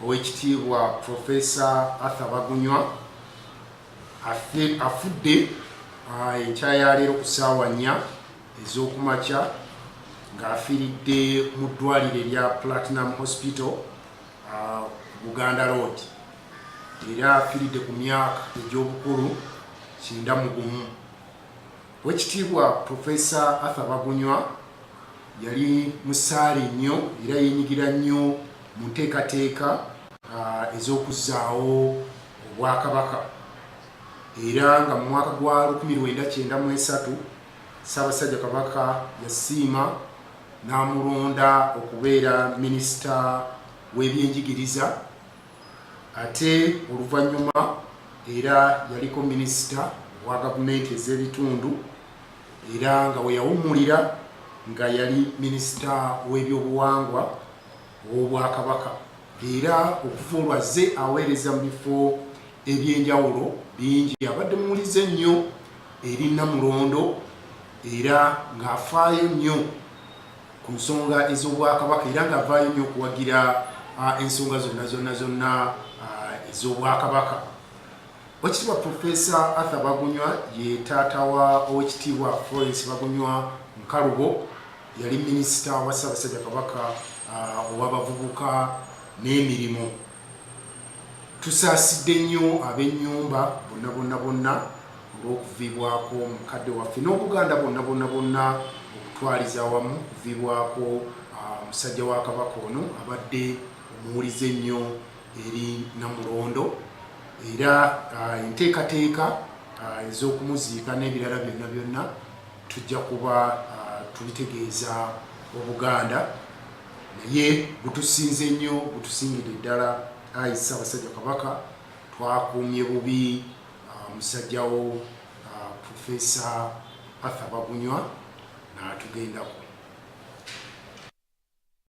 owekitiibwa Professor Arthur Bagunywa afudde enkya ya leero ku ssaawa 4 ez'okumakya ng'afiiridde mu ddwaliro erya Platinum Hospital Buganda Road, era afiiridde ku myaka egy'obukulu 91. Owekitiibwa Professor Arthur Bagunywa yali musaale nnyo era yeenyigira nnyo mu nteekateeka ez'okuzzaawo obwakabaka, era nga mu mwaka gwa 1993 Ssaabasajja Kabaka yasiima n'amulonda okubeera minisita w'ebyenjigiriza, ate oluvannyuma era yaliko minisita wa gavumenti ez'ebitundu, era nga we yawummulira nga yali minisita w'ebyobuwangwa w'Obwakabaka, era okuva olwazze aweereza mu bifo ebyenjawulo bingi. Abadde muwulize nnyo eri Namulondo, era ng'afaayo nnyo ku nsonga ez'Obwakabaka, era ng'avaayo nnyo okuwagira ensonga zonna ez'Obwakabaka. Owekitiibwa Professor Arthur Bagunywa ye taata wa Owekitiibwa Florence Bagunywa Nkalubo, yali minisita wa Ssaabasajja Kabaka ow'abavubuka n'emirimu. Tusaasidde nnyo ab'ennyumba bonna olw'okuviibwako mukadde waffe, n'Obuganda bonna okutwaliza awamu okuviibwako musajja wa Kabaka ono abadde omuwulize nnyo eri Namulondo, era enteekateeka ez'okumuziika n'ebirala byonna tujja kuba tubitegeeza Obuganda, naye butusinze nnyo, butusingire ddala Ayi Ssaabasajja Kabaka, twakuumye bubi musajjawo Professor Arthur Bagunywa n'atugendako.